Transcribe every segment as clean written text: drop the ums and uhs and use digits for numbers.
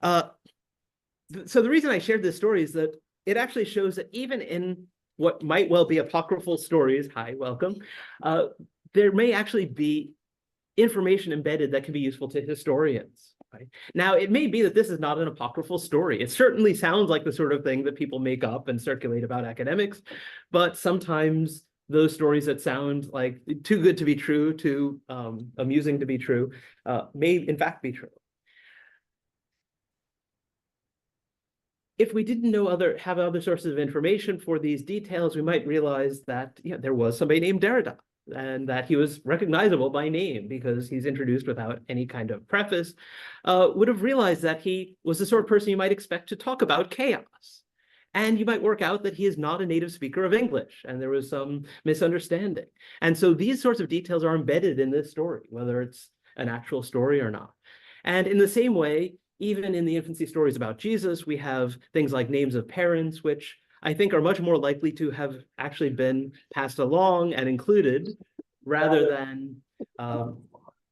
Uh, so the reason I shared this story is that it actually shows that even in what might well be apocryphal stories, hi, welcome, there may actually be information embedded that can be useful to historians. Right? Now, it may be that this is not an apocryphal story. It certainly sounds like the sort of thing that people make up and circulate about academics, but sometimes those stories that sound like too good to be true, too amusing to be true, may in fact be true. If we didn't have other sources of information for these details, we might realize that there was somebody named Derrida, and that he was recognizable by name because he's introduced without any kind of preface, would have realized that he was the sort of person you might expect to talk about chaos. And you might work out that he is not a native speaker of English, and there was some misunderstanding. And so these sorts of details are embedded in this story, whether it's an actual story or not. And in the same way, even in the infancy stories about Jesus, we have things like names of parents, which I think are much more likely to have actually been passed along and included rather than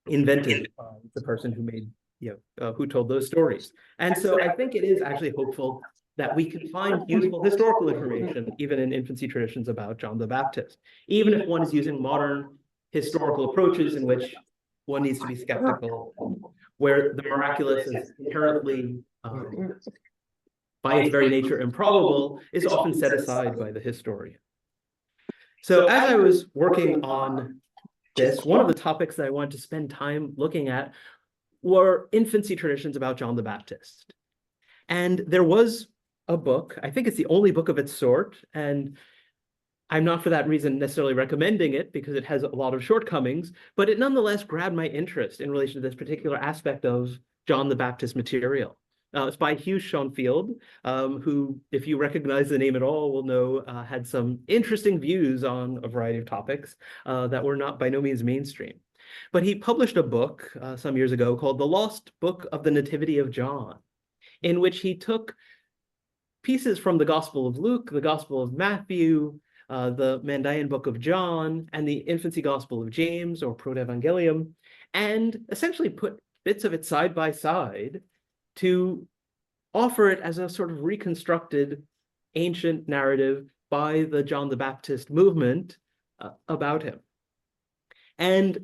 invented by the person who made, who told those stories. And so I think it is actually hopeful that we can find useful historical information, even in infancy traditions about John the Baptist, even if one is using modern historical approaches in which one needs to be skeptical, where the miraculous is inherently, by its very nature, improbable, is often set aside by the historian. So as I was working on this, one of the topics that I wanted to spend time looking at were infancy traditions about John the Baptist. And there was a book, I think it's the only book of its sort, and I'm not for that reason necessarily recommending it because it has a lot of shortcomings, but it nonetheless grabbed my interest in relation to this particular aspect of John the Baptist material. It's by Hugh Schonfield, who, if you recognize the name at all, will know had some interesting views on a variety of topics that were not by no means mainstream. But he published a book some years ago called The Lost Book of the Nativity of John, in which he took pieces from the Gospel of Luke, the Gospel of Matthew, the Mandaean Book of John, and the Infancy Gospel of James, or Proto-Evangelium, and essentially put bits of it side by side to offer it as a sort of reconstructed ancient narrative by the John the Baptist movement about him. And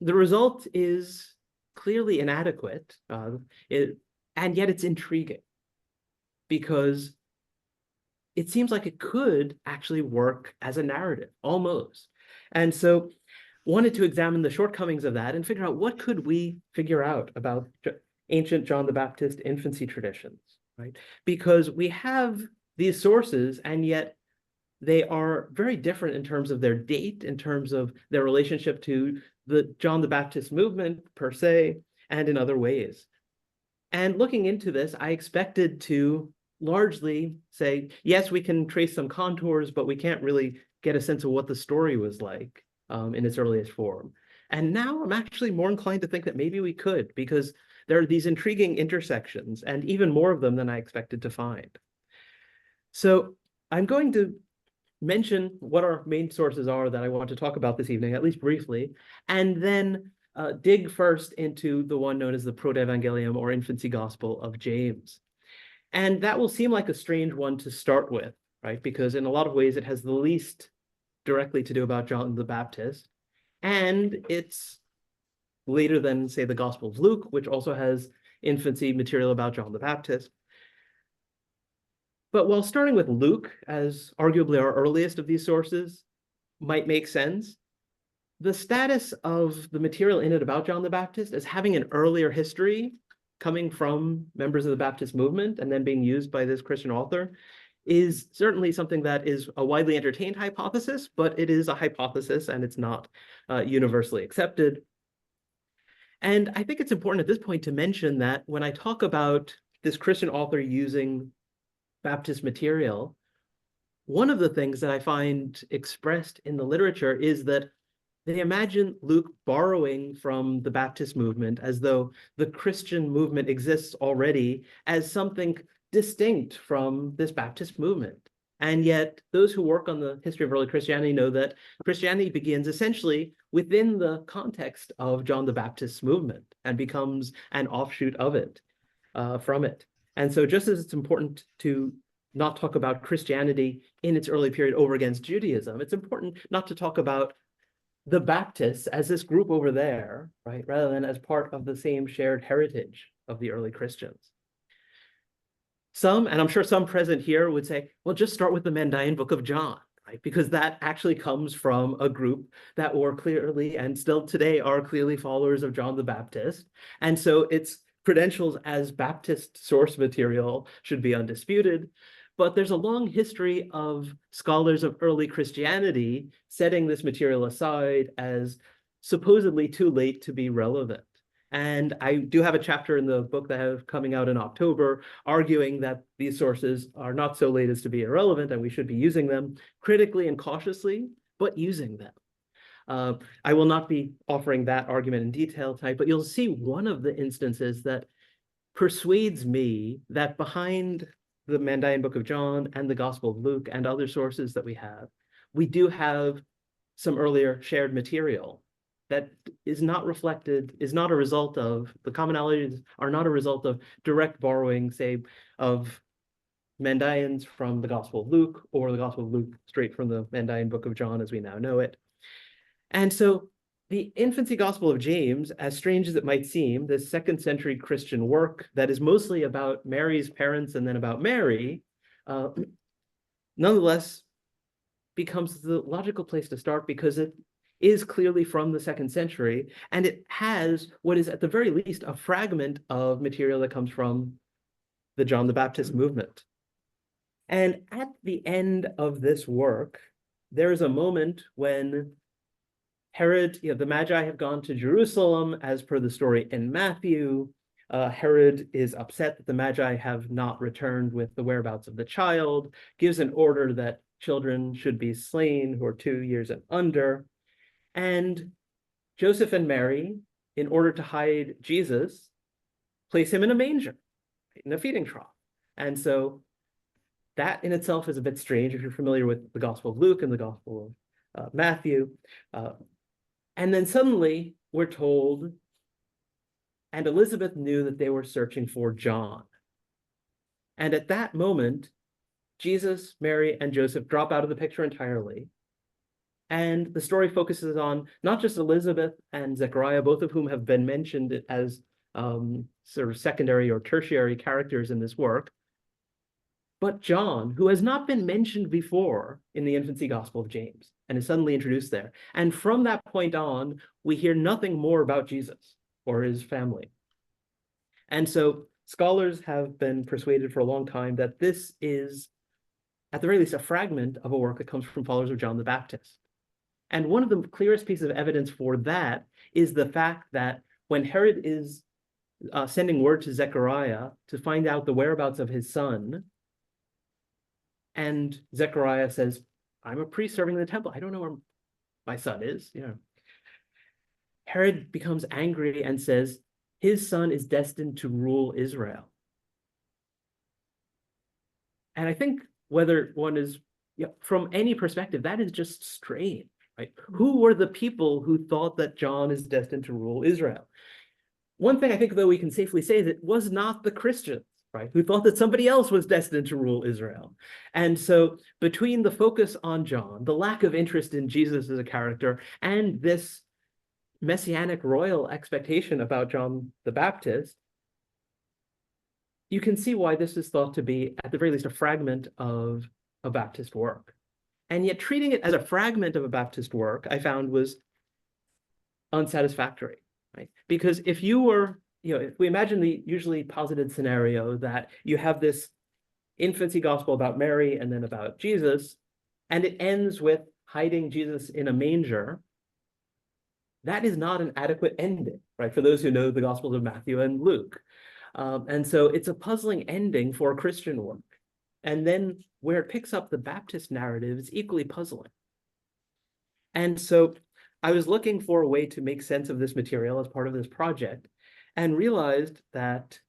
the result is clearly inadequate, and yet it's intriguing, because it seems like it could actually work as a narrative, almost. And so wanted to examine the shortcomings of that and figure out what could we figure out about ancient John the Baptist infancy traditions, right? Because we have these sources, and yet they are very different in terms of their date, in terms of their relationship to the John the Baptist movement per se, and in other ways. And looking into this, I expected to largely say, yes, we can trace some contours, but we can't really get a sense of what the story was like in its earliest form. And now I'm actually more inclined to think that maybe we could, because there are these intriguing intersections, and even more of them than I expected to find. So I'm going to mention what our main sources are that I want to talk about this evening, at least briefly, and then dig first into the one known as the Proto-Evangelium, or Infancy Gospel of James. And that will seem like a strange one to start with, right? Because in a lot of ways, it has the least directly to do about John the Baptist. And it's later than, say, the Gospel of Luke, which also has infancy material about John the Baptist. But while starting with Luke, as arguably our earliest of these sources, might make sense, the status of the material in it about John the Baptist as having an earlier history coming from members of the Baptist movement and then being used by this Christian author is certainly something that is a widely entertained hypothesis, but it is a hypothesis and it's not universally accepted. And I think it's important at this point to mention that when I talk about this Christian author using Baptist material, one of the things that I find expressed in the literature is that they imagine Luke borrowing from the Baptist movement as though the Christian movement exists already as something distinct from this Baptist movement. And yet those who work on the history of early Christianity know that Christianity begins essentially within the context of John the Baptist's movement and becomes an offshoot of it. from it. And so just as it's important to not talk about Christianity in its early period over against Judaism, it's important not to talk about the Baptists as this group over there, right, rather than as part of the same shared heritage of the early Christians. Some, and I'm sure some present here would say, well, just start with the Mandaean Book of John, right? Because that actually comes from a group that were clearly, and still today are clearly followers of John the Baptist. And so its credentials as Baptist source material should be undisputed. But there's a long history of scholars of early Christianity setting this material aside as supposedly too late to be relevant. And I do have a chapter in the book that I have coming out in October arguing that these sources are not so late as to be irrelevant and we should be using them critically and cautiously, but using them. I will not be offering that argument in detail tonight, but you'll see one of the instances that persuades me that behind the Mandaean Book of John and the Gospel of Luke and other sources that we do have some earlier shared material that is not reflected, is not a result of, the commonalities are not a result of direct borrowing, say, of Mandaeans from the Gospel of Luke or the Gospel of Luke straight from the Mandaean Book of John as we now know it. And so the infancy Gospel of James, as strange as it might seem, this second century Christian work that is mostly about Mary's parents and then about Mary, nonetheless becomes the logical place to start because it is clearly from the second century, and it has what is at the very least a fragment of material that comes from the John the Baptist movement. And at the end of this work, there is a moment when Herod, the Magi have gone to Jerusalem as per the story in Matthew. Herod is upset that the Magi have not returned with the whereabouts of the child, gives an order that children should be slain who are 2 years and under. And Joseph and Mary, in order to hide Jesus, place him in a manger, in a feeding trough. And so that in itself is a bit strange if you're familiar with the Gospel of Luke and the Gospel of Matthew. And then suddenly we're told, and Elizabeth knew that they were searching for John. And at that moment, Jesus, Mary, and Joseph drop out of the picture entirely. And the story focuses on not just Elizabeth and Zechariah, both of whom have been mentioned as sort of secondary or tertiary characters in this work, but John, who has not been mentioned before in the infancy Gospel of James and is suddenly introduced there. And from that point on, we hear nothing more about Jesus or his family. And so scholars have been persuaded for a long time that this is, at the very least, a fragment of a work that comes from followers of John the Baptist. And one of the clearest pieces of evidence for that is the fact that when Herod is sending word to Zechariah to find out the whereabouts of his son, and Zechariah says, I'm a priest serving in the temple. I don't know where my son is. Herod becomes angry and says, his son is destined to rule Israel. And I think whether one is, from any perspective, that is just strange. Right? Who were the people who thought that John is destined to rule Israel? One thing I think, though, we can safely say is it was not the Christians, right, who thought that somebody else was destined to rule Israel. And so between the focus on John, the lack of interest in Jesus as a character, and this messianic royal expectation about John the Baptist, you can see why this is thought to be, at the very least, a fragment of a Baptist work. And yet treating it as a fragment of a Baptist work, I found was unsatisfactory, right? Because if you were, if we imagine the usually posited scenario that you have this infancy gospel about Mary and then about Jesus, and it ends with hiding Jesus in a manger, that is not an adequate ending, right? For those who know the Gospels of Matthew and Luke. And so it's a puzzling ending for a Christian work. And then where it picks up the Baptist narrative is equally puzzling. And so I was looking for a way to make sense of this material as part of this project and realized that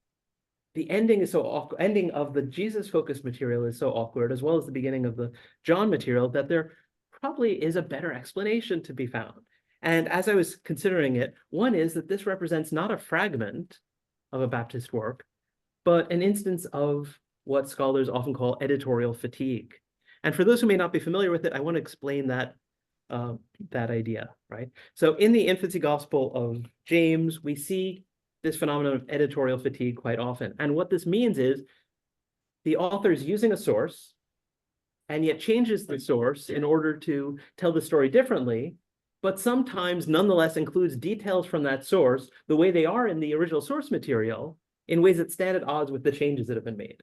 the ending is so awkward, ending of the Jesus-focused material is so awkward, as well as the beginning of the John material, that there probably is a better explanation to be found. And as I was considering it, one is that this represents not a fragment of a Baptist work, but an instance of what scholars often call editorial fatigue. And for those who may not be familiar with it, I want to explain that idea, right? So in the infancy gospel of James, we see this phenomenon of editorial fatigue quite often. And what this means is the author is using a source and yet changes the source in order to tell the story differently, but sometimes nonetheless includes details from that source the way they are in the original source material in ways that stand at odds with the changes that have been made,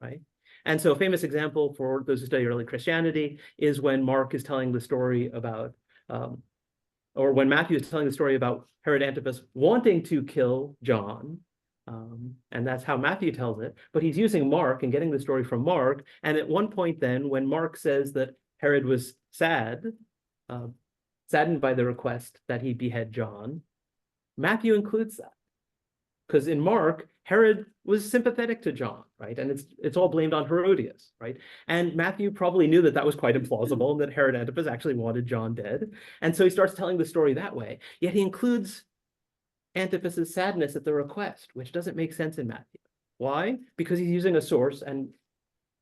right? And so a famous example for those who study early Christianity is when Mark is telling the story about, or when Matthew is telling the story about Herod Antipas wanting to kill John. And that's how Matthew tells it, but he's using Mark and getting the story from Mark. And at one point then, when Mark says that Herod was saddened by the request that he behead John, Matthew includes that. Because in Mark, Herod was sympathetic to John, right? And it's all blamed on Herodias, right? And Matthew probably knew that that was quite implausible and that Herod Antipas actually wanted John dead. And so he starts telling the story that way. Yet he includes Antipas's sadness at the request, which doesn't make sense in Matthew. Why? Because he's using a source and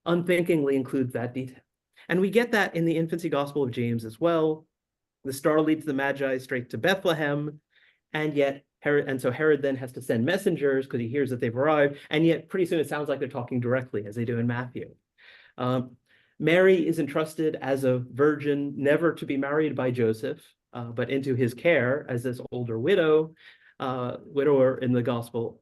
unthinkingly includes that detail. And we get that in the infancy gospel of James as well. The star leads the Magi straight to Bethlehem, and yet Herod then has to send messengers because he hears that they've arrived, and yet pretty soon it sounds like they're talking directly as they do in Matthew. Mary is entrusted as a virgin, never to be married by Joseph, but into his care as this older widower in the gospel,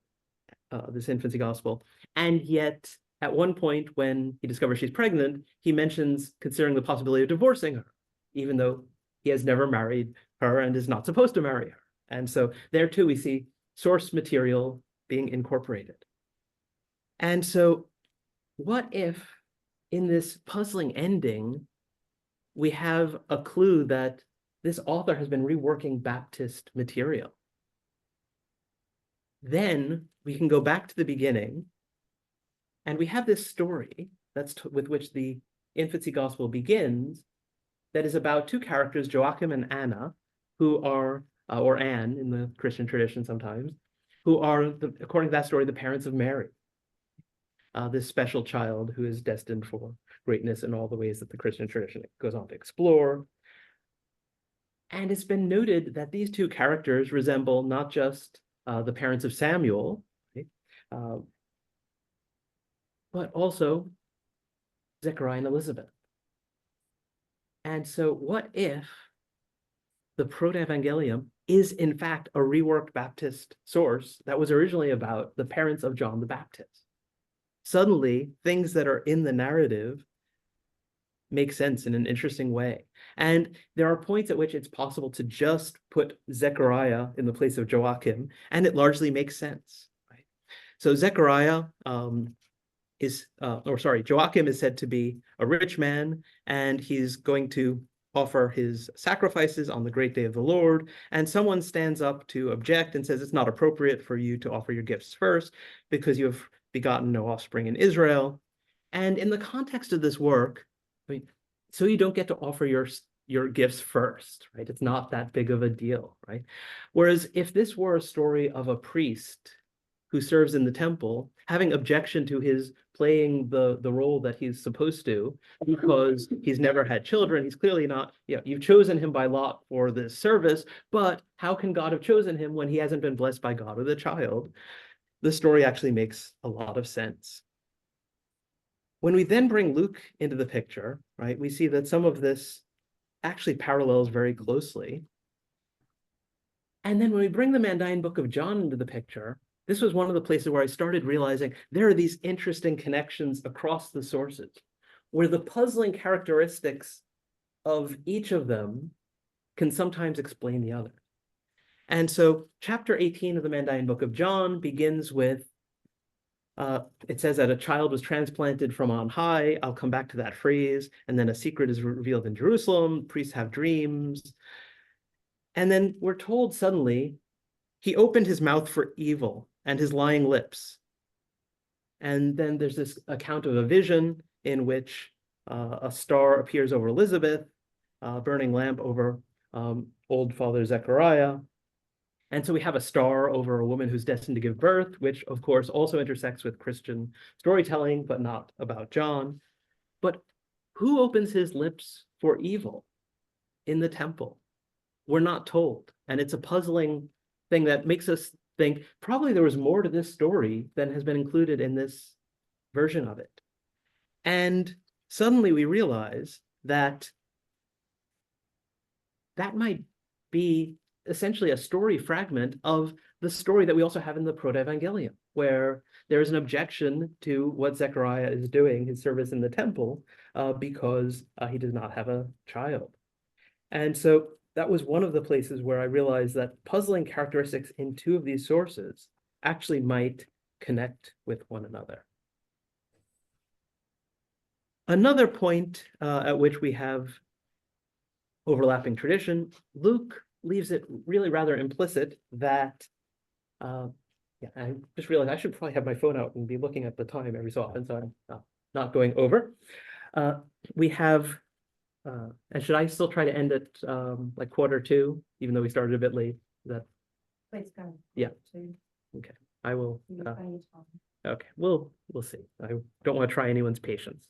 this infancy gospel. And yet at one point when he discovers she's pregnant, he mentions considering the possibility of divorcing her, even though he has never married her and is not supposed to marry her. And so there too, we see source material being incorporated. And so what if in this puzzling ending, we have a clue that this author has been reworking Baptist material? Then we can go back to the beginning and we have this story with which the infancy gospel begins that is about two characters, Joachim and Anna, who are or Anne in the Christian tradition sometimes, who are, according to that story, the parents of Mary, this special child who is destined for greatness in all the ways that the Christian tradition goes on to explore. And it's been noted that these two characters resemble not just the parents of Samuel, right? But also Zechariah and Elizabeth. And so what if the Proto-Evangelium is in fact a reworked Baptist source that was originally about the parents of John the Baptist? Suddenly, things that are in the narrative make sense in an interesting way. And there are points at which it's possible to just put Zechariah in the place of Joachim, and it largely makes sense, right? So Zechariah Joachim is said to be a rich man, and he's going to offer his sacrifices on the great day of the Lord, and someone stands up to object and says it's not appropriate for you to offer your gifts first because you have begotten no offspring in Israel. And in the context of this work, so you don't get to offer your gifts first, right? It's not that big of a deal, right? Whereas if this were a story of a priest who serves in the temple, having objection to his playing the role that he's supposed to because he's never had children, he's clearly not, you've chosen him by lot for this service, but how can God have chosen him when he hasn't been blessed by God with a child? The story actually makes a lot of sense. When we then bring Luke into the picture, right, we see that some of this actually parallels very closely. And then when we bring the Mandaean Book of John into the picture, this was one of the places where I started realizing there are these interesting connections across the sources, where the puzzling characteristics of each of them can sometimes explain the other. And so chapter 18 of the Mandaean Book of John begins with, it says that a child was transplanted from on high. I'll come back to that phrase. And then a secret is revealed in Jerusalem. Priests have dreams. And then we're told suddenly, he opened his mouth for evil and his lying lips. And then there's this account of a vision in which a star appears over Elizabeth, a burning lamp over old Father Zechariah. And so we have a star over a woman who's destined to give birth, which of course also intersects with Christian storytelling, but not about John. But who opens his lips for evil in the temple? We're not told. And it's a puzzling thing that makes us think probably there was more to this story than has been included in this version of it. And suddenly we realize that that might be essentially a story fragment of the story that we also have in the Proto-Evangelium, where there is an objection to what Zechariah is doing, his service in the temple, because he does not have a child. And so that was one of the places where I realized that puzzling characteristics in two of these sources actually might connect with one another. Another point at which we have overlapping tradition, Luke leaves it really rather implicit that, yeah, I just realized I should probably have my phone out and be looking at the time every so often, so I'm not going over. We have, and should I still try to end at like 1:45, even though we started a bit late? Is that? Please go. Yeah. Okay, I will. Okay, we'll see. I don't want to try anyone's patience.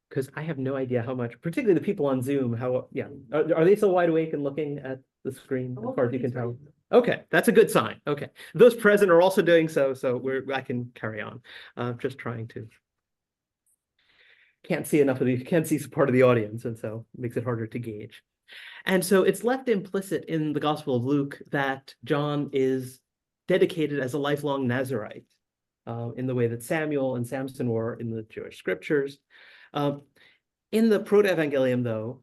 Because I have no idea how much, particularly the people on Zoom, how, yeah, are they still wide awake and looking at the screen as far as you can tell? Okay, that's a good sign. Okay, those present are also doing so, I can carry on. Just trying to. Can't see enough of the, can't see part of the audience, and so it makes it harder to gauge. And so it's left implicit in the Gospel of Luke that John is dedicated as a lifelong Nazirite, in the way that Samuel and Samson were in the Jewish scriptures. In the Proto-Evangelium, though,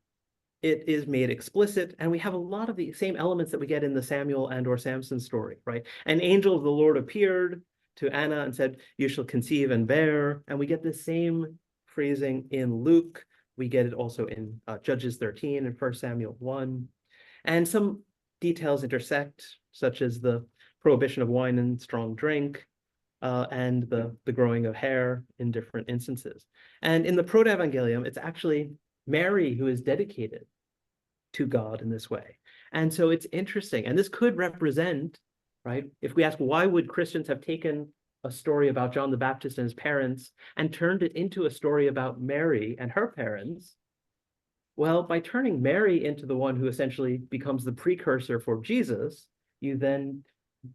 it is made explicit, and we have a lot of the same elements that we get in the Samuel and or Samson story, right? An angel of the Lord appeared to Anna and said, "You shall conceive and bear," and we get the same phrasing in Luke. We get it also in Judges 13 and 1 Samuel 1. And some details intersect, such as the prohibition of wine and strong drink, and the growing of hair in different instances. And in the Proto-Evangelium, it's actually Mary who is dedicated to God in this way. And so it's interesting. And this could represent, right, if we ask why would Christians have taken a story about John the Baptist and his parents and turned it into a story about Mary and her parents? Well, by turning Mary into the one who essentially becomes the precursor for Jesus, you then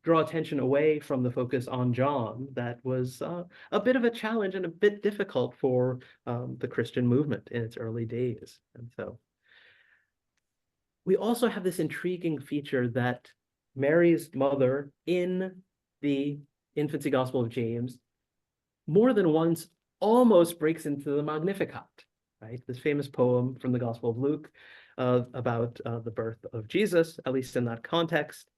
draw attention away from the focus on John that was a bit of a challenge and a bit difficult for the Christian movement in its early days. And so we also have this intriguing feature that Mary's mother in the infancy Gospel of James more than once almost breaks into the Magnificat, right? This famous poem from the Gospel of Luke about the birth of Jesus, at least in that context.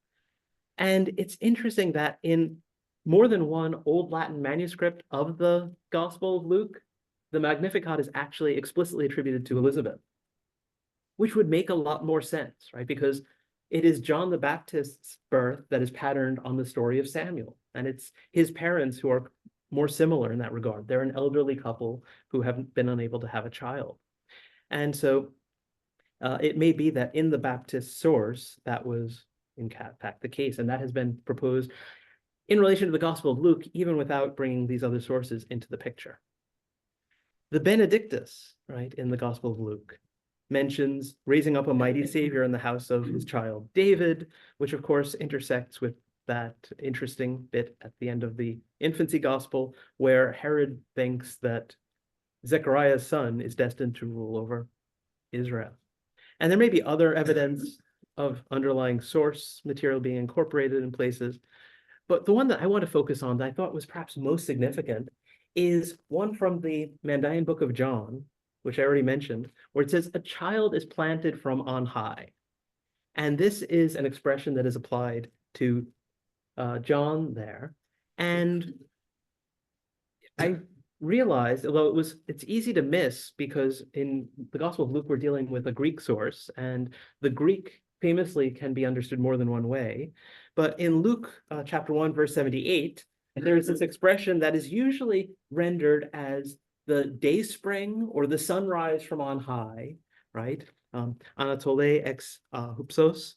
And it's interesting that in more than one Old Latin manuscript of the Gospel of Luke, the Magnificat is actually explicitly attributed to Elizabeth, which would make a lot more sense, right? Because it is John the Baptist's birth that is patterned on the story of Samuel. And it's his parents who are more similar in that regard. They're an elderly couple who have been unable to have a child. And so it may be that in the Baptist source, that was in fact the case. And that has been proposed in relation to the Gospel of Luke, even without bringing these other sources into the picture. The Benedictus, right, in the Gospel of Luke, mentions raising up a mighty Savior in the house of his child David, which of course intersects with that interesting bit at the end of the infancy Gospel, where Herod thinks that Zechariah's son is destined to rule over Israel. And there may be other evidence of underlying source material being incorporated in places, but the one that I want to focus on that I thought was perhaps most significant is one from the Mandaean Book of John, which I already mentioned, where it says, "A child is planted from on high." And this is an expression that is applied to John there. And I realized, although it's easy to miss because in the Gospel of Luke, we're dealing with a Greek source, and the Greek famously can be understood more than one way. But in Luke chapter 1, verse 78, there's this expression that is usually rendered as the day spring or the sunrise from on high, right? Anatole ex hupsos.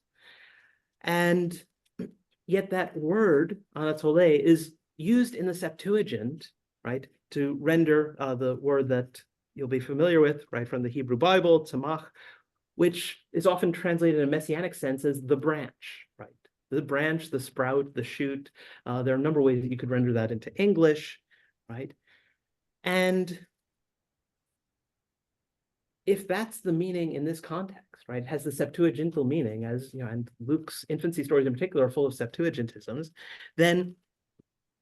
And yet that word, Anatole, is used in the Septuagint, right, to render the word that you'll be familiar with, right, from the Hebrew Bible, tzemach, which is often translated in a messianic sense as the branch, right? The branch, the sprout, the shoot. There are a number of ways that you could render that into English, right? And if that's the meaning in this context, right, has the Septuagintal meaning, as you know, and Luke's infancy stories in particular are full of Septuagintisms, then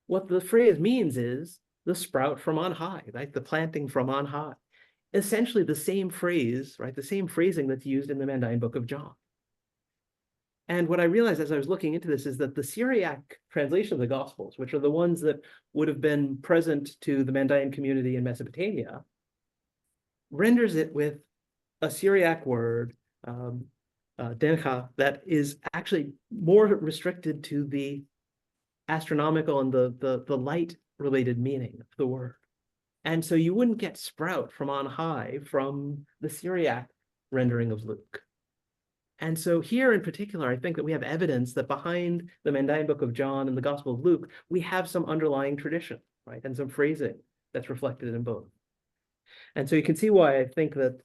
what the phrase means is the sprout from on high, right? The planting from on high. Essentially the same phrase, right? The same phrasing that's used in the Mandaean Book of John. And what I realized as I was looking into this is that the Syriac translation of the Gospels, which are the ones that would have been present to the Mandaean community in Mesopotamia, renders it with a Syriac word, dencha, that is actually more restricted to the astronomical and the light-related meaning of the word. And so you wouldn't get sprout from on high from the Syriac rendering of Luke. And so here in particular, I think that we have evidence that behind the Mandaean Book of John and the Gospel of Luke, we have some underlying tradition, right? And some phrasing that's reflected in both. And so you can see why I think that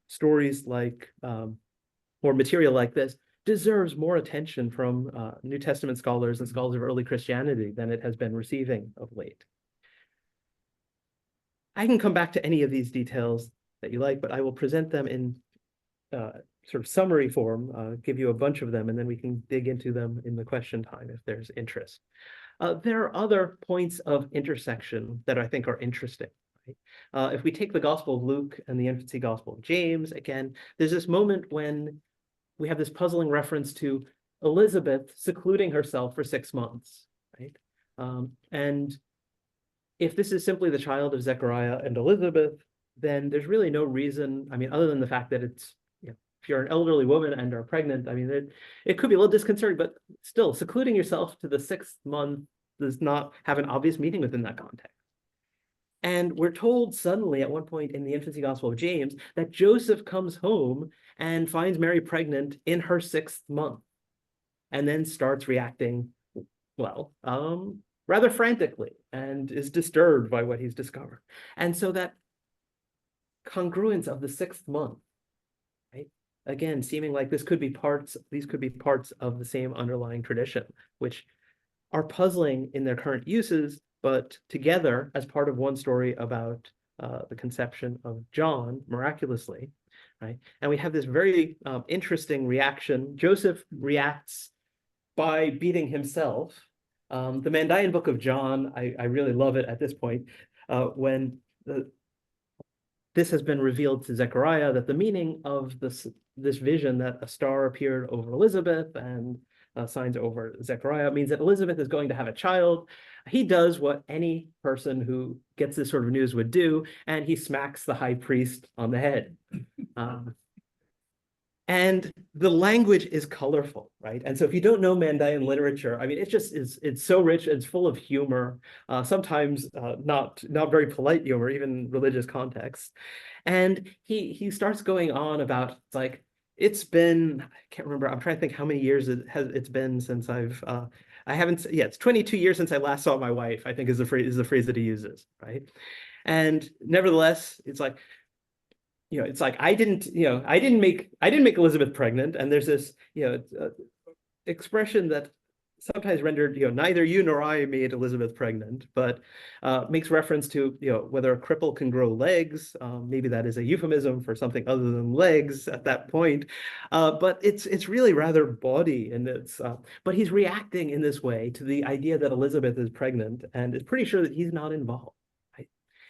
stories like, or material like this deserves more attention from New Testament scholars and scholars of early Christianity than it has been receiving of late. I can come back to any of these details that you like, but I will present them in sort of summary form, give you a bunch of them, and then we can dig into them in the question time if there's interest. There are other points of intersection that I think are interesting. Right? If we take the Gospel of Luke and the infancy Gospel of James, again, there's this moment when we have this puzzling reference to Elizabeth secluding herself for 6 months, right? And if this is simply the child of Zechariah and Elizabeth, then there's really no reason, I mean, other than the fact that it's, you know, if you're an elderly woman and are pregnant, I mean, it could be a little disconcerting, but still, secluding yourself to the 6th month does not have an obvious meaning within that context. And we're told suddenly at one point in the infancy Gospel of James that Joseph comes home and finds Mary pregnant in her 6th month, and then starts reacting, well, rather frantically, and is disturbed by what he's discovered. And so that congruence of the 6th month, right? Again, seeming like these could be parts of the same underlying tradition, which are puzzling in their current uses, but together as part of one story about the conception of John miraculously, right? And we have this very interesting reaction. Joseph reacts by beating himself. The Mandaean Book of John, I really love it at this point, when this has been revealed to Zechariah, that the meaning of this vision that a star appeared over Elizabeth and signs over Zechariah means that Elizabeth is going to have a child. He does what any person who gets this sort of news would do, and he smacks the high priest on the head. And the language is colorful, right? And so if you don't know Mandaean literature, I mean, it's so rich, it's full of humor, sometimes not very polite humor, even religious contexts. And he starts going on about, it's like, it's been, I can't remember, I'm trying to think how many years it's been since it's 22 years since I last saw my wife, I think is the phrase that he uses, right? And nevertheless, it's like, you know, it's like I didn't make Elizabeth pregnant, and there's this, you know, expression that sometimes rendered, you know, neither you nor I made Elizabeth pregnant, but makes reference to, you know, whether a cripple can grow legs. Maybe that is a euphemism for something other than legs at that point, but it's really rather bawdy, and but he's reacting in this way to the idea that Elizabeth is pregnant, and is pretty sure that he's not involved.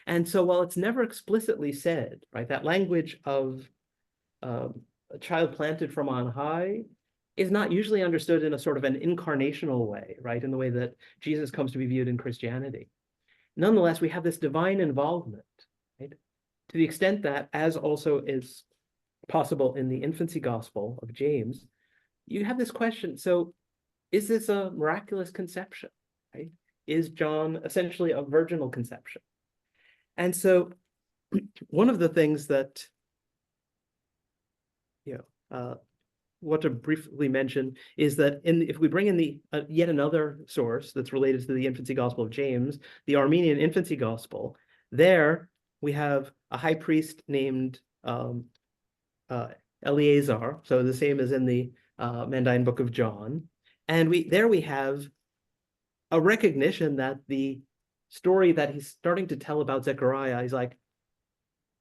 And so while it's never explicitly said, right, that language of a child planted from on high is not usually understood in a sort of an incarnational way, right, in the way that Jesus comes to be viewed in Christianity. Nonetheless, we have this divine involvement, right, to the extent that, as also is possible in the infancy Gospel of James, you have this question, so is this a miraculous conception, right? Is John essentially a virginal conception? And so one of the things that, you know, want to briefly mention is that if we bring in the yet another source that's related to the infancy gospel of James, the Armenian infancy gospel, there we have a high priest named Eleazar, so the same as in the Mandaean Book of John, and we have a recognition that the story that he's starting to tell about Zechariah, he's like,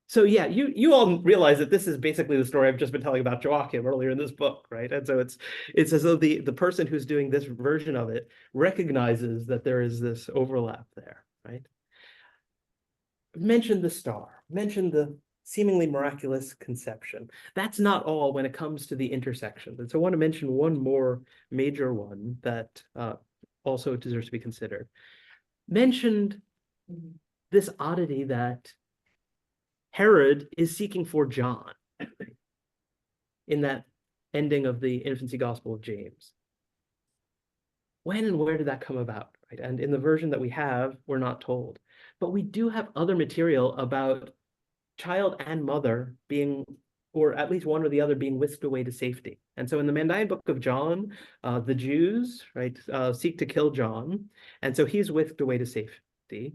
so yeah, you all realize that this is basically the story I've just been telling about Joachim earlier in this book, right? And so it's as though the person who's doing this version of it recognizes that there is this overlap there, right? Mention the star, mention the seemingly miraculous conception. That's not all when it comes to the intersection. And so I want to mention one more major one that also deserves to be considered. Mentioned this oddity that Herod is seeking for John in that ending of the infancy gospel of James. When and where did that come about? Right? And in the version that we have, we're not told. But we do have other material about child and mother being, or at least one or the other, being whisked away to safety. And so in the Mandaean Book of John, the Jews, right, seek to kill John. And so he's whisked away to safety.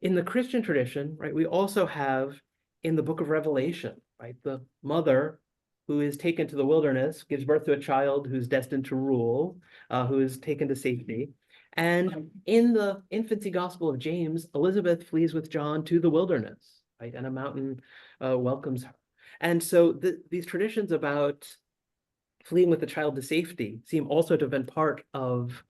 In the Christian tradition, right, we also have in the book of Revelation, right, the mother who is taken to the wilderness, gives birth to a child who's destined to rule, who is taken to safety. And in the infancy gospel of James, Elizabeth flees with John to the wilderness, right, and a mountain welcomes her. And so these traditions about fleeing with the child to safety seem also to have been part of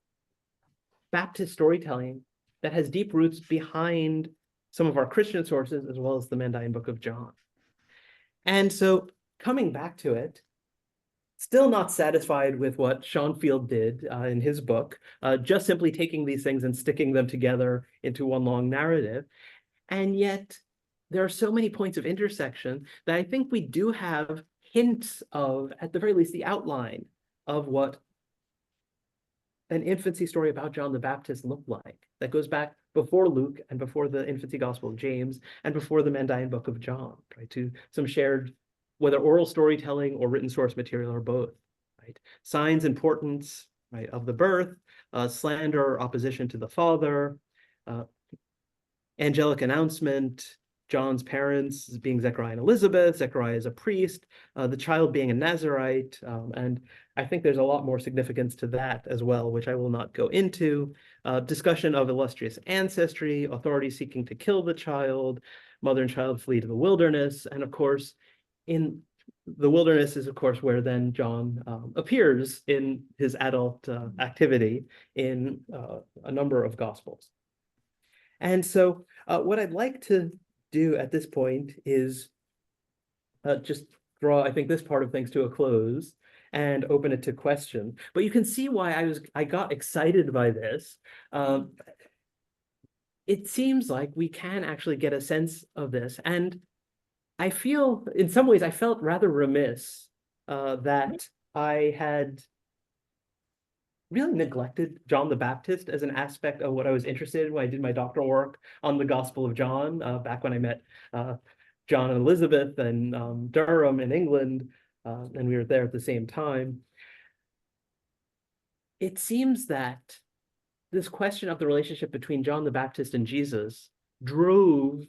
Baptist storytelling that has deep roots behind some of our Christian sources, as well as the Mandaean Book of John. And so coming back to it, still not satisfied with what Schoenfield did in his book, just simply taking these things and sticking them together into one long narrative. And yet there are so many points of intersection that I think we do have hints of, at the very least, the outline of what an infancy story about John the Baptist looked like, that goes back before Luke and before the infancy gospel of James and before the Mandaean Book of John, right, to some shared, whether oral storytelling or written source material or both, right? Signs, importance, right, of the birth, slander or opposition to the father, angelic announcement, John's parents being Zechariah and Elizabeth, Zechariah as a priest, the child being a Nazarite, and I think there's a lot more significance to that as well, which I will not go into. Discussion of illustrious ancestry, authority seeking to kill the child, mother and child flee to the wilderness, and of course, in the wilderness is, of course, where then John appears in his adult activity in a number of Gospels. And so what I'd like to do at this point is just draw, I think, this part of things to a close and open it to question. But you can see why I got excited by this. It seems like we can actually get a sense of this. And I feel, in some ways, I felt rather remiss that I had really neglected John the Baptist as an aspect of what I was interested in when I did my doctoral work on the Gospel of John, back when I met John and Elizabeth and Durham in England, and we were there at the same time. It seems that this question of the relationship between John the Baptist and Jesus drove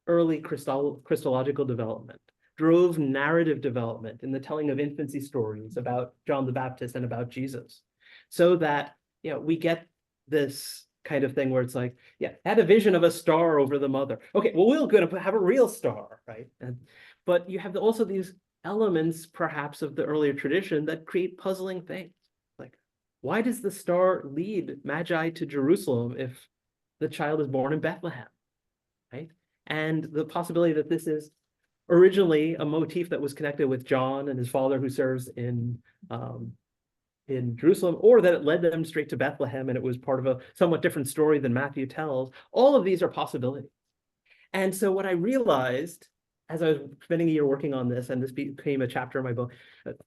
early Christological development, drove narrative development in the telling of infancy stories about John the Baptist and about Jesus, so that, you know, we get this kind of thing where it's like, yeah, had a vision of a star over the mother. Okay, well, we're going to have a real star, right? But you have also these elements, perhaps, of the earlier tradition that create puzzling things. Like, why does the star lead Magi to Jerusalem if the child is born in Bethlehem, right? And the possibility that this is originally a motif that was connected with John and his father who serves in Jerusalem, or that it led them straight to Bethlehem and it was part of a somewhat different story than Matthew tells. All of these are possibilities. And so what I realized as I was spending a year working on this, and this became a chapter in my book,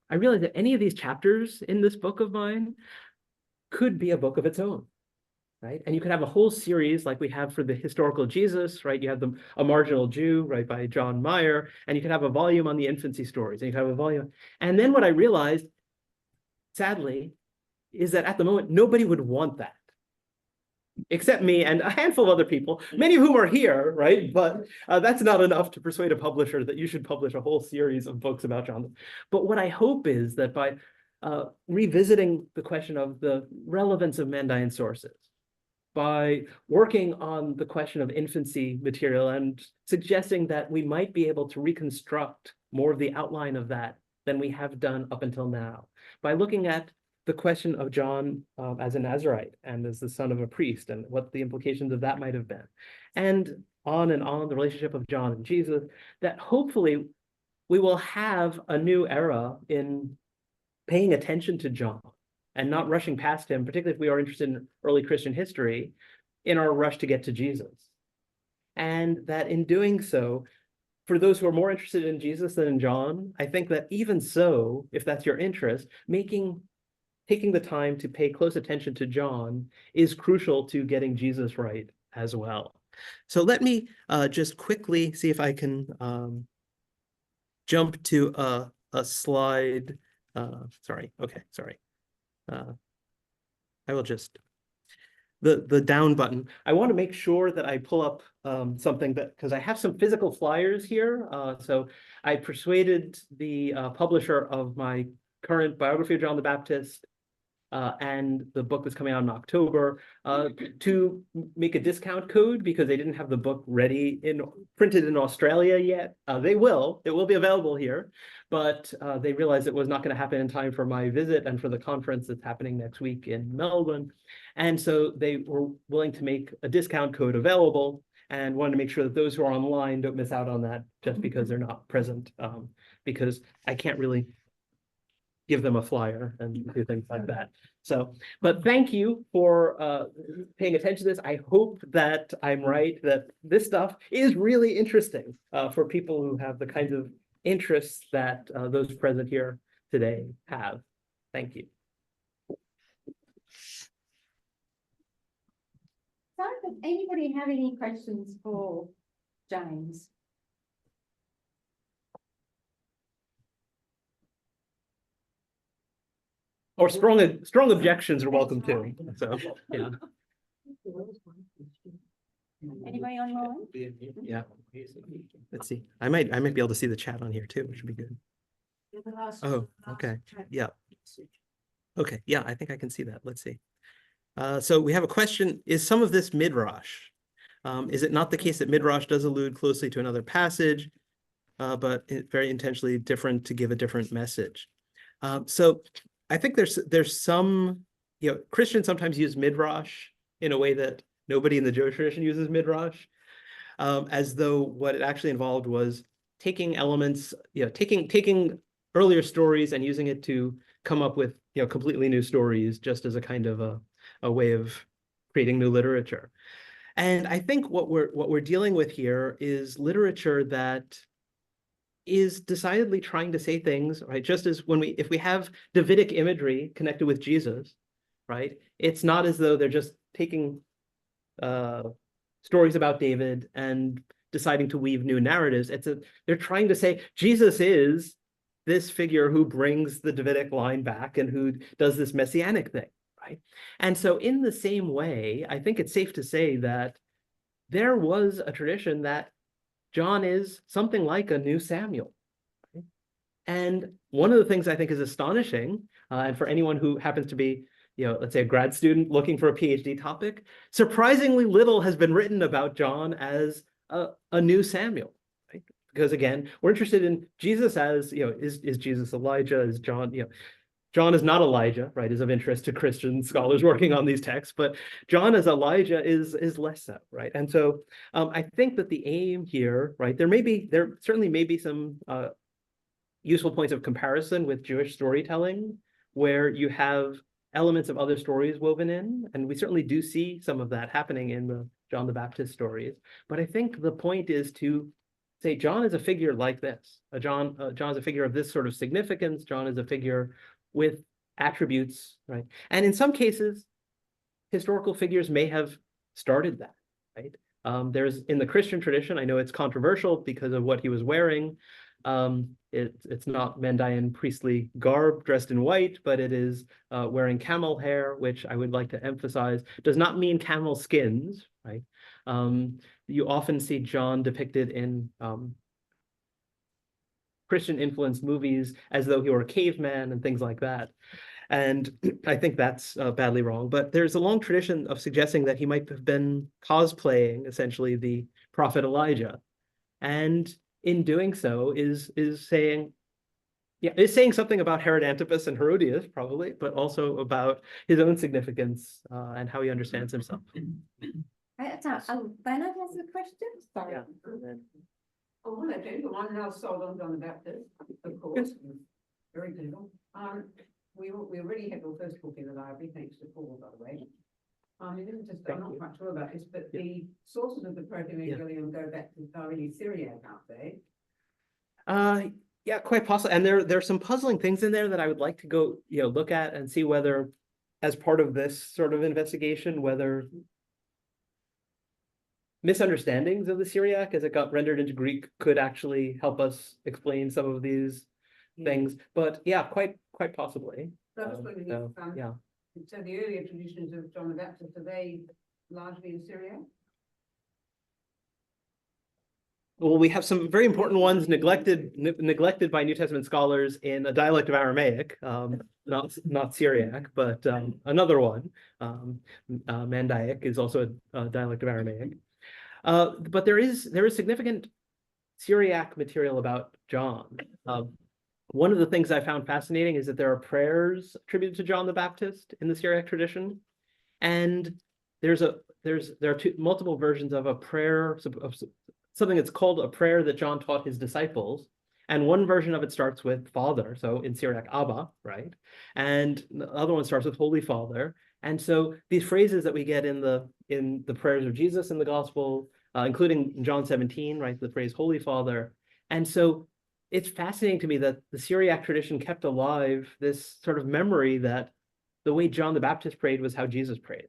I realized that any of these chapters in this book of mine could be a book of its own. right? And you could have a whole series like we have for the historical Jesus, right? You have A Marginal Jew, right, by John Meyer, and you could have a volume on the infancy stories, and you could have a volume. And then what I realized, sadly, is that at the moment, nobody would want that, except me and a handful of other people, many of whom are here, right? But that's not enough to persuade a publisher that you should publish a whole series of books about John. But what I hope is that by revisiting the question of the relevance of Mandaean sources, by working on the question of infancy material and suggesting that we might be able to reconstruct more of the outline of that than we have done up until now, by looking at the question of John as a Nazarite and as the son of a priest and what the implications of that might have been, and on, the relationship of John and Jesus, that hopefully we will have a new era in paying attention to John and not rushing past him, particularly if we are interested in early Christian history, in our rush to get to Jesus. And that in doing so, for those who are more interested in Jesus than in John, I think that even so, if that's your interest, taking the time to pay close attention to John is crucial to getting Jesus right as well. So let me just quickly see if I can jump to a slide. Sorry. I will just, the down button. I want to make sure that I pull up something that, because I have some physical flyers here. So I persuaded the publisher of my current biography of John the Baptist and the book that's coming out in October to make a discount code because they didn't have the book printed in Australia yet. It will be available here, but they realized it was not going to happen in time for my visit and for the conference that's happening next week in Melbourne. And so they were willing to make a discount code available and wanted to make sure that those who are online don't miss out on that just because they're not present, because I can't really give them a flyer and do things like that. So, but thank you for paying attention to this. I hope that I'm right, that this stuff is really interesting for people who have the kinds of interests that those present here today have. Thank you. So, does anybody have any questions for James? Or strong objections are welcome too. So yeah. Anybody online? Yeah. Let's see. I might be able to see the chat on here too, which would be good. Oh, okay. Yeah. Okay. Yeah, I think I can see that. Let's see. So we have a question. Is some of this midrash? Is it not the case that midrash does allude closely to another passage, but very intentionally different to give a different message? So I think there's some, Christians sometimes use midrash in a way that nobody in the Jewish tradition uses midrash, as though what it actually involved was taking elements, taking earlier stories and using it to come up with, completely new stories, just as a kind of a way of creating new literature. And I think what we're dealing with here is literature that is decidedly trying to say things, right? Just as if we have Davidic imagery connected with Jesus, right? It's not as though they're just taking stories about David and deciding to weave new narratives. They're trying to say Jesus is this figure who brings the Davidic line back and who does this messianic thing, right? And so in the same way, I think it's safe to say that there was a tradition that John is something like a new Samuel. Right? And one of the things I think is astonishing, and for anyone who happens to be, let's say a grad student looking for a PhD topic, surprisingly little has been written about John as a new Samuel. Right? Because again, we're interested in Jesus as, is Jesus Elijah? Is John, John is not Elijah, right, is of interest to Christian scholars working on these texts, but John as Elijah is less so, right? And so I think that the aim here, right, there certainly may be some useful points of comparison with Jewish storytelling, where you have elements of other stories woven in, and we certainly do see some of that happening in the John the Baptist stories. But I think the point is to say John is a figure like this. John is a figure of this sort of significance. John is a figure with attributes, right? And in some cases, historical figures may have started that, right? There's in the Christian tradition, I know it's controversial because of what he was wearing. It's not Mandaean priestly garb dressed in white, but it is wearing camel hair, which I would like to emphasize does not mean camel skins, right? You often see John depicted in Christian influenced movies as though he were a caveman and things like that. And I think that's badly wrong. But there's a long tradition of suggesting that he might have been cosplaying essentially the prophet Elijah. And in doing so is saying, yeah, is saying something about Herod Antipas and Herodias, probably, but also about his own significance and how he understands himself. Bernard has a question? Sorry. Yeah. Oh, well, okay, the one now sold on John the Baptist, of course, very good. We already have your first book in the library, thanks to Paul, by the way. I'm not quite sure about this, but the sources of the Proto-Evangelium go back to already Syriac, aren't they? Yeah, quite possible. And there's some puzzling things in there that I would like to go, look at and see whether, as part of this sort of investigation, whether misunderstandings of the Syriac as it got rendered into Greek could actually help us explain some of these things. But yeah, quite possibly. So I was wondering if, yeah. So the earlier traditions of John the Baptist, are they largely in Syriac? Well, we have some very important ones neglected by New Testament scholars in a dialect of Aramaic, not Syriac, but another one. Mandaic is also a dialect of Aramaic. But there is significant Syriac material about John. One of the things I found fascinating is that there are prayers attributed to John the Baptist in the Syriac tradition, and there are multiple versions of a prayer of something that's called a prayer that John taught his disciples, and one version of it starts with Father, so in Syriac Abba, right? And the other one starts with Holy Father. And so these phrases that we get in the prayers of Jesus in the Gospel, including in John 17, right, the phrase Holy Father. And so it's fascinating to me that the Syriac tradition kept alive this sort of memory that the way John the Baptist prayed was how Jesus prayed,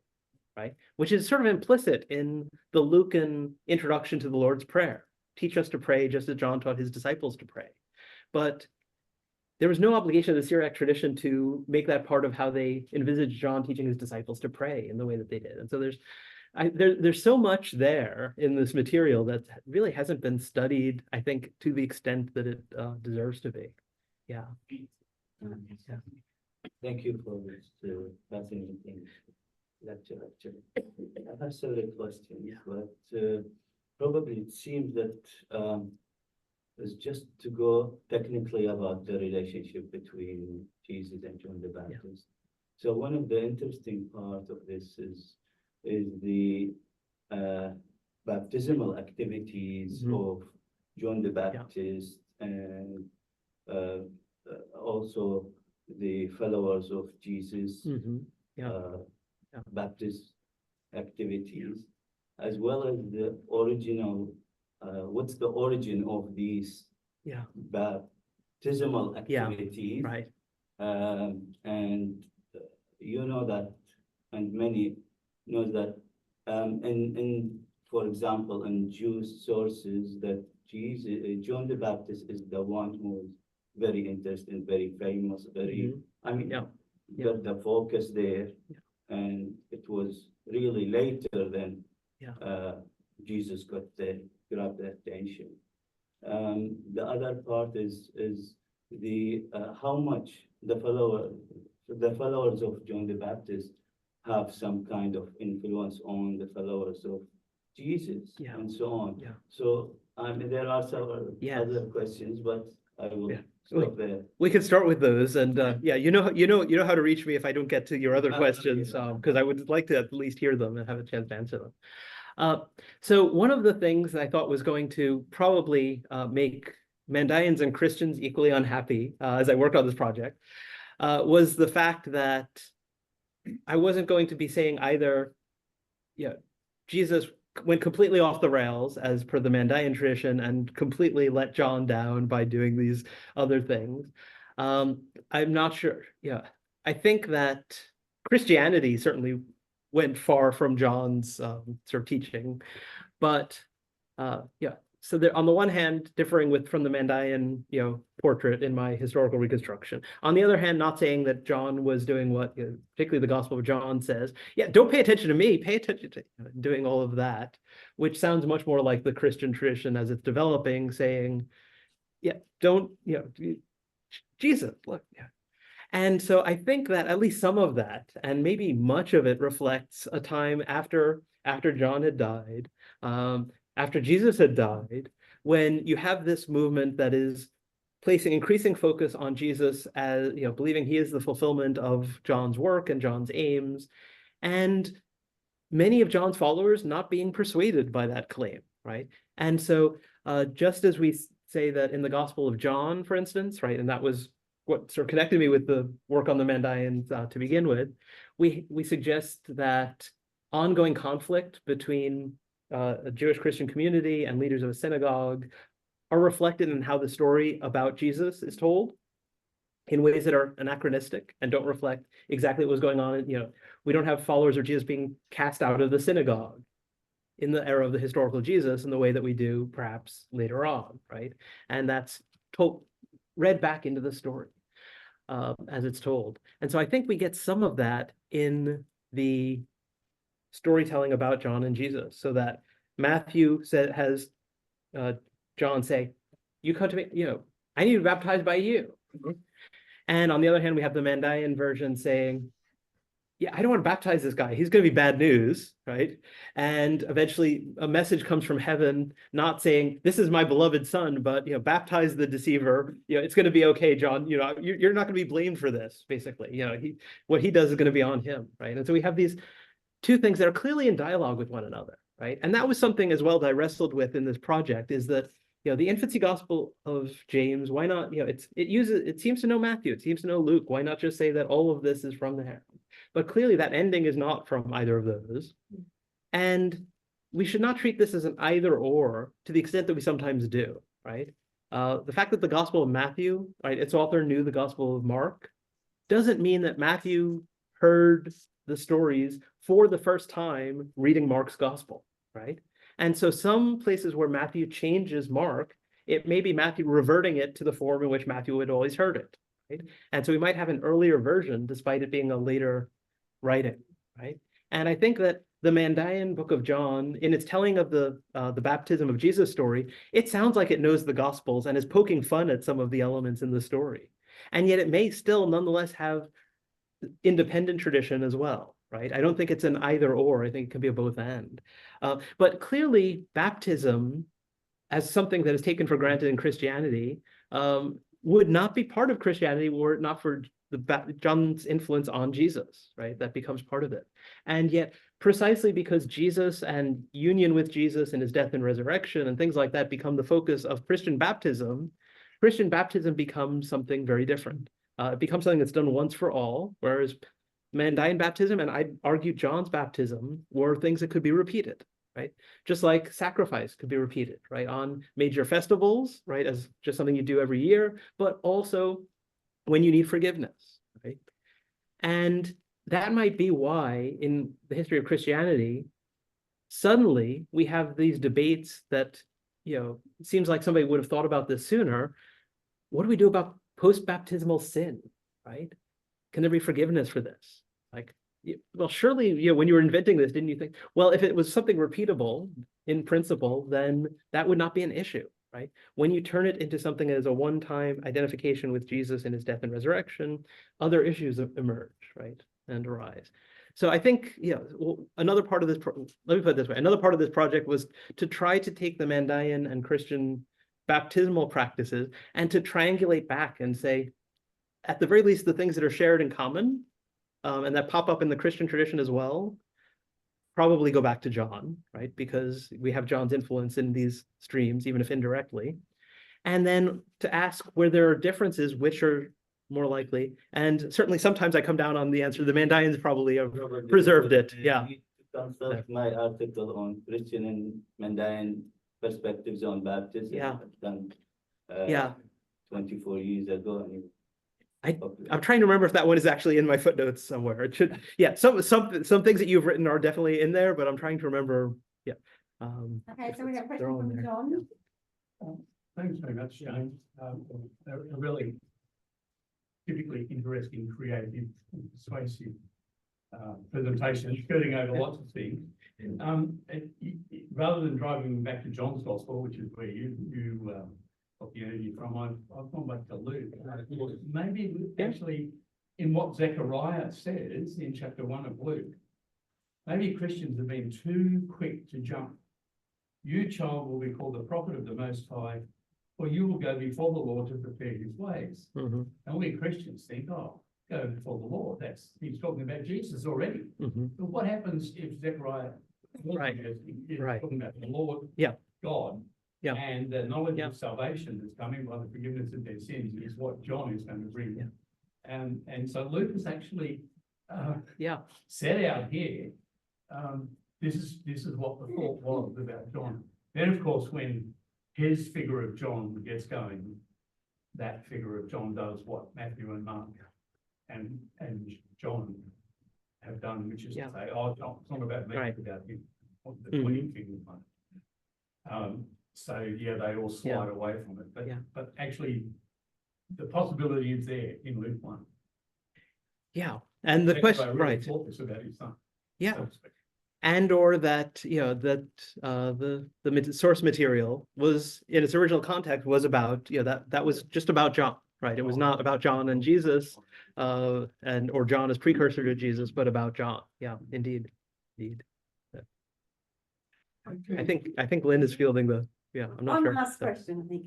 right? Which is sort of implicit in the Lucan introduction to the Lord's Prayer. Teach us to pray just as John taught his disciples to pray. But there was no obligation of the Syriac tradition to make that part of how they envisaged John teaching his disciples to pray in the way that they did. And so there's so much there in this material that really hasn't been studied, I think, to the extent that it deserves to be. Yeah. Thank you for this fascinating lecture. I have several questions, but probably it seems that is just to go technically about the relationship between Jesus and John the Baptist. Yeah. So one of the interesting parts of this is the baptismal activities of John the Baptist and also the followers of Jesus Baptist activities, as well as the original. What's the origin of these baptismal activities? Right. And you know that, and many know that, for example, in Jewish sources, that John the Baptist is the one who is very interesting, very famous, got the focus there, and it was really later than Jesus grabbed the attention. The other part is the how much the followers of John the Baptist have some kind of influence on the followers of Jesus and so on. Yeah. So there are several other questions, but I will stop there. We can start with those, and you know how to reach me if I don't get to your other questions, because I would like to at least hear them and have a chance to answer them. So one of the things that I thought was going to probably make Mandaeans and Christians equally unhappy as I worked on this project was the fact that I wasn't going to be saying either, Jesus went completely off the rails as per the Mandaean tradition and completely let John down by doing these other things. I'm not sure. I think that Christianity certainly went far from John's sort of teaching. But yeah, so there, on the one hand, differing from the Mandaean, portrait in my historical reconstruction. On the other hand, not saying that John was doing what, particularly the Gospel of John says, yeah, don't pay attention to me, pay attention to doing all of that, which sounds much more like the Christian tradition as it's developing, saying, yeah, don't, Jesus, look, yeah. And so I think that at least some of that, and maybe much of it, reflects a time after John had died, after Jesus had died, when you have this movement that is placing increasing focus on Jesus as, believing he is the fulfillment of John's work and John's aims, and many of John's followers not being persuaded by that claim, right? And so just as we say that in the Gospel of John, for instance, right, and that was what sort of connected me with the work on the Mandaeans to begin with, we suggest that ongoing conflict between a Jewish Christian community and leaders of a synagogue are reflected in how the story about Jesus is told in ways that are anachronistic and don't reflect exactly what was going on. We don't have followers of Jesus being cast out of the synagogue in the era of the historical Jesus in the way that we do perhaps later on, right? And that's read back into the story as it's told. And so I think we get some of that in the storytelling about John and Jesus, so that Matthew has John say, you come to me, I need to be baptized by you. And on the other hand, we have the Mandaean version saying, yeah, I don't want to baptize this guy. He's going to be bad news, right? And eventually a message comes from heaven, not saying, this is my beloved son, but, baptize the deceiver. It's going to be okay, John. You're not going to be blamed for this, basically. What he does is going to be on him, right? And so we have these two things that are clearly in dialogue with one another, right? And that was something as well that I wrestled with in this project, is that, the infancy gospel of James, why not, it seems to know Matthew, it seems to know Luke. Why not just say that all of this is from there? But clearly that ending is not from either of those. And we should not treat this as an either or to the extent that we sometimes do, right? The fact that the Gospel of Matthew, right, its author knew the Gospel of Mark, doesn't mean that Matthew heard the stories for the first time reading Mark's Gospel, right? And so some places where Matthew changes Mark, it may be Matthew reverting it to the form in which Matthew had always heard it, right? And so we might have an earlier version despite it being a later writing, right? And I think that the Mandaean Book of John, in its telling of the baptism of Jesus story, it sounds like it knows the Gospels and is poking fun at some of the elements in the story. And yet it may still nonetheless have independent tradition as well, right? I don't think it's an either or. I think it can be a both and. But clearly, baptism as something that is taken for granted in Christianity would not be part of Christianity were it not for John's influence on Jesus, right? That becomes part of it. And yet, precisely because Jesus and union with Jesus and his death and resurrection and things like that become the focus of Christian baptism becomes something very different. It becomes something that's done once for all, whereas Mandaean baptism, and I'd argue John's baptism, were things that could be repeated, right? Just like sacrifice could be repeated, right? On major festivals, right? As just something you do every year, but also when you need forgiveness, right? And that might be why in the history of Christianity, suddenly we have these debates that, it seems like somebody would have thought about this sooner. What do we do about post-baptismal sin, right? Can there be forgiveness for this? Like, well, surely, when you were inventing this, didn't you think, well, if it was something repeatable in principle, then that would not be an issue, right? When you turn it into something as a one-time identification with Jesus and his death and resurrection, other issues emerge, right, and arise. So I think, another part of this, let me put it this way, another part of this project was to try to take the Mandaean and Christian baptismal practices and to triangulate back and say, at the very least, the things that are shared in common and that pop up in the Christian tradition as well, probably go back to John, right? Because we have John's influence in these streams, even if indirectly. And then to ask where there are differences, which are more likely. And certainly sometimes I come down on the answer, the Mandaeans probably have preserved it. Yeah. Consult my article on Christian and Mandaean perspectives on baptism. Yeah. Done, 24 years ago. I'm trying to remember if that one is actually in my footnotes somewhere. It should, yeah, some things that you've written are definitely in there, but I'm trying to remember, yeah. Okay, if so we have a they're question all in from there. John. Thanks very much, James. A really typically interesting, creative, and persuasive presentation, skirting over lots of things. Rather than driving back to John's Gospel, which is where you got the energy from, I've gone back to Luke. Maybe actually in what Zechariah says in chapter 1 of Luke, maybe Christians have been too quick to jump. You, child, will be called the prophet of the Most High, for you will go before the Lord to prepare his ways. Mhm, And we Christians think, oh, go before the Lord. He's talking about Jesus already. mhm. But what happens if Zechariah Right. is Right. talking about the Lord, Yeah. God, Yeah. and the knowledge Yeah. of salvation that's coming by the forgiveness of their sins is what John is going to bring. Yeah. And so Luke has actually Yeah, set out here. This is what the thought was about John. Then, of course, when his figure of John gets going, that figure of John does what Matthew and Mark and John have done, which is to Yeah. say, oh, John, it's not about me, Right. it's about him. What the Mhm. 20 figure one. So yeah, they all slide away from it, Yeah. but actually the possibility is there in Luke 1. yeah. And the Zechariah question, really right, thought this about his son. yeah. so to speak. And or that, that the source material was, in its original context, was about, that was just about John, right? It was not about John and Jesus, or John as precursor to Jesus, but about John. Yeah, indeed. Indeed. I think Lynn is fielding I'm not One sure. last So- question, I think.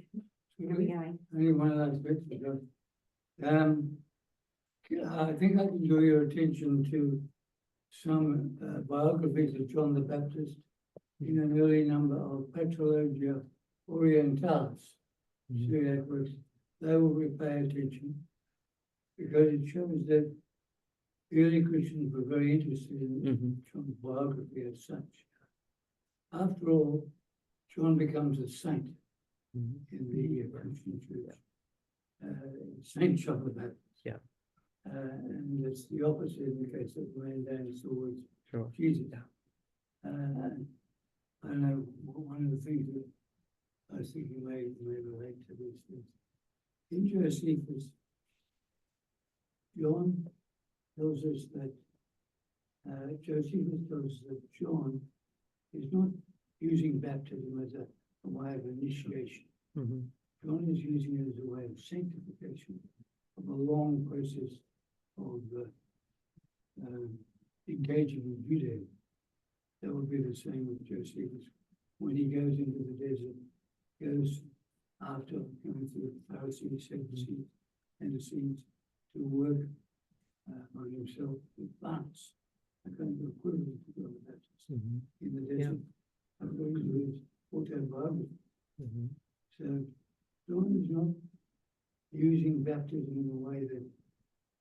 Here we go. Only one last question. I think I can draw your attention to some biographies of John the Baptist in an early number of Patrologia Orientalis. See how that works. They will pay attention because it shows that early Christians were very interested in Mhm. John's biography as such. After all, John becomes a saint Mhm. in the Christian church. Saint John the Baptist. Yeah. And it's the opposite in the case of Landon towards Sure. Jesus. I know one of the things that I was thinking may relate to this is in Josephus, John tells us that Josephus tells us that John is not using baptism as a way of initiation. Mhm. John is using it as a way of sanctification of a long process of engaging with Judaism. That would be the same with Josephus. When he goes into the desert, goes after going through the Pharisees, Sadducees, and Essenes to work on himself with plants, a kind of equivalent to John the Baptist Mhm. in the desert, according to his autobiography. Mhm. So John is not using baptism in a way that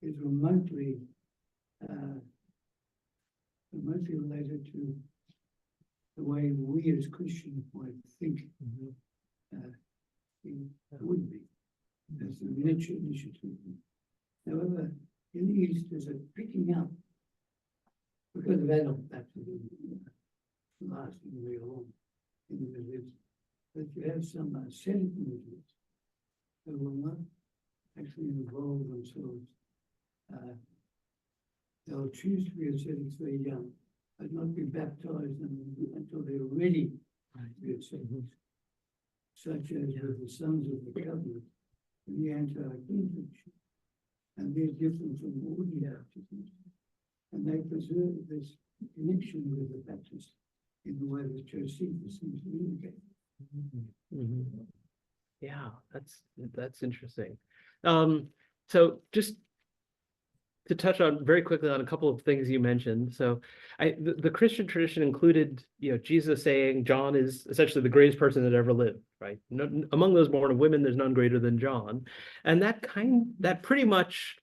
is remotely related to the way we as Christians might think Mhm. it would be. As an initiative. However, in the East, there's a picking up because of adult baptism lasting very long in the Middle East, that you have some ascetic movements that will not actually involve themselves. They'll choose to be ascetics very young, but not be baptized until they're ready to be ascetics. Such as with the sons of the covenant in the Antioch tradition. And they're different from ordinary baptisms. And they preserve this connection with the Baptist in the way that Josephus seems to indicate. Mhm. Yeah, that's interesting. So just to touch on very quickly on a couple of things you mentioned. So the Christian tradition included, Jesus saying John is essentially the greatest person that ever lived, right? Among those born of women, there's none greater than John. And that pretty much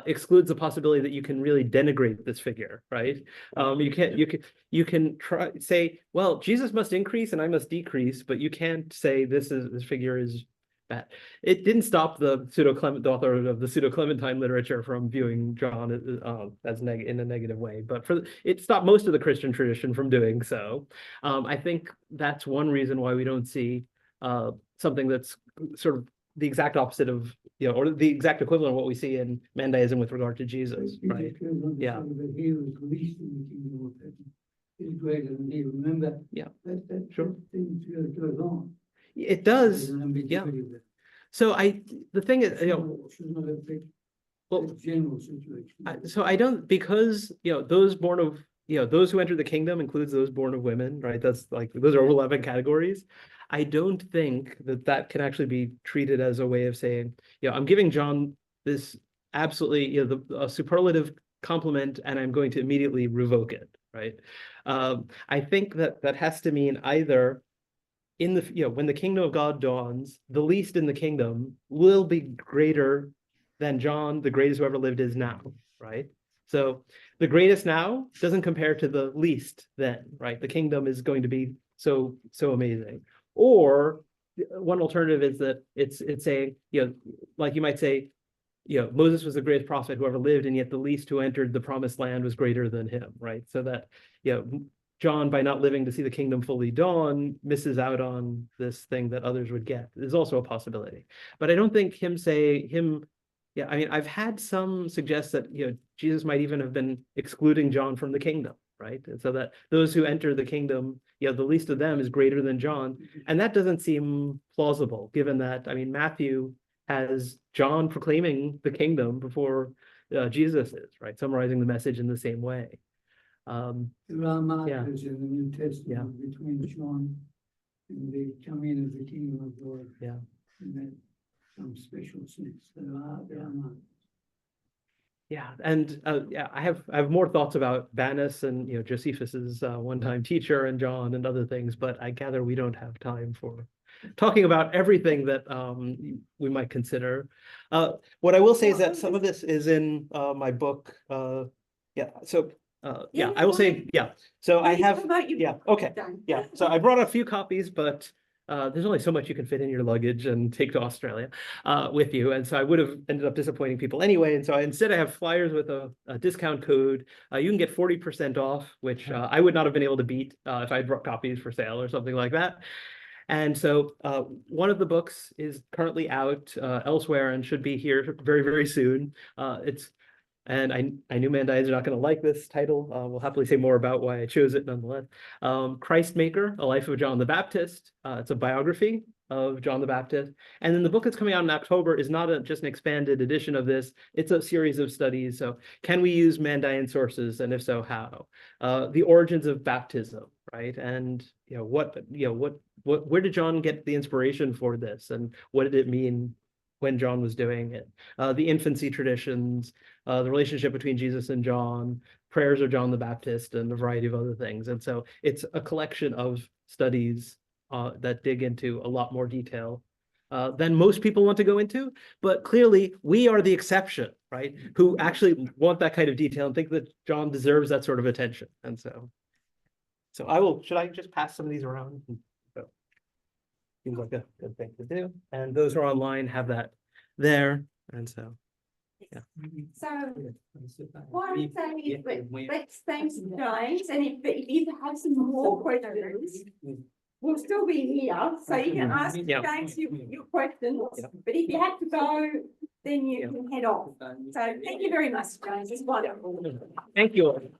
excludes the possibility that you can really denigrate this figure, right? You can try say, well, Jesus must increase and I must decrease, but you can't say this figure is bad. It didn't stop the the author of the pseudo-Clementine literature from viewing John as in a negative way, but it stopped most of the Christian tradition from doing so. I think that's one reason why we don't see something that's sort of the exact opposite of, or the exact equivalent of what we see in Mandaism with regard to Jesus, right? Yeah. That he was least in the kingdom of heaven is greater than he. Remember? Yeah. That Sure. thing goes on. It does. There's an ambiguity there. So the thing is, Should not affect well, the general situation. so I don't, because, those born of, those who enter the kingdom includes those born of women, right? That's like, those are overlapping categories. I don't think that can actually be treated as a way of saying, I'm giving John this absolutely, a superlative compliment, and I'm going to immediately revoke it, right? I think that has to mean either in the, when the kingdom of God dawns, the least in the kingdom will be greater than John, the greatest who ever lived, is now, right? So the greatest now doesn't compare to the least then, right? The kingdom is going to be so amazing. Or one alternative is that it's saying, like you might say, Moses was the greatest prophet who ever lived, and yet the least who entered the promised land was greater than him, right? So that, John, by not living to see the kingdom fully dawn, misses out on this thing that others would get. There's also a possibility. But I don't think yeah, I mean, I've had some suggest that, Jesus might even have been excluding John from the kingdom, right? And so that those who enter the kingdom, the least of them is greater than John. And that doesn't seem plausible, given that, I mean, Matthew has John proclaiming the kingdom before Jesus is, right? Summarizing the message in the same way. There are markers in the New Testament between John and the coming of the kingdom of God. Yeah. In that some special sense. There are markers. Yeah, and I have more thoughts about Banus and Josephus's one-time teacher and John and other things, but I gather we don't have time for talking about everything that we might consider. What I will say is that some of this is in my book. So I will say, so I have, okay. Yeah, so I brought a few copies, but there's only so much you can fit in your luggage and take to Australia with you. And so I would have ended up disappointing people anyway. And so instead I have flyers with a discount code. You can get 40% off, which I would not have been able to beat if I had brought copies for sale or something like that. And so one of the books is currently out elsewhere and should be here very, very soon. And I knew Mandaeans are not going to like this title. We'll happily say more about why I chose it nonetheless. Christmaker, A Life of John the Baptist. It's a biography of John the Baptist. And then the book that's coming out in October is not just an expanded edition of this. It's a series of studies. So can we use Mandaean sources? And if so, how? The origins of baptism, right? And where did John get the inspiration for this? And what did it mean when John was doing it? The infancy traditions, the relationship between Jesus and John, prayers of John the Baptist, and a variety of other things. And so it's a collection of studies that dig into a lot more detail than most people want to go into. But clearly, we are the exception, right? Who actually want that kind of detail and think that John deserves that sort of attention. And so should I just pass some of these around? Seems like a good thing to do. And those who are online have that there. And so, yeah. So what I'm saying is, let's thanks James, and if you have some more questions, we'll still be here, so you can ask James your questions. But if you have to go, then you can head off. So thank you very much, James. It's wonderful. Thank you.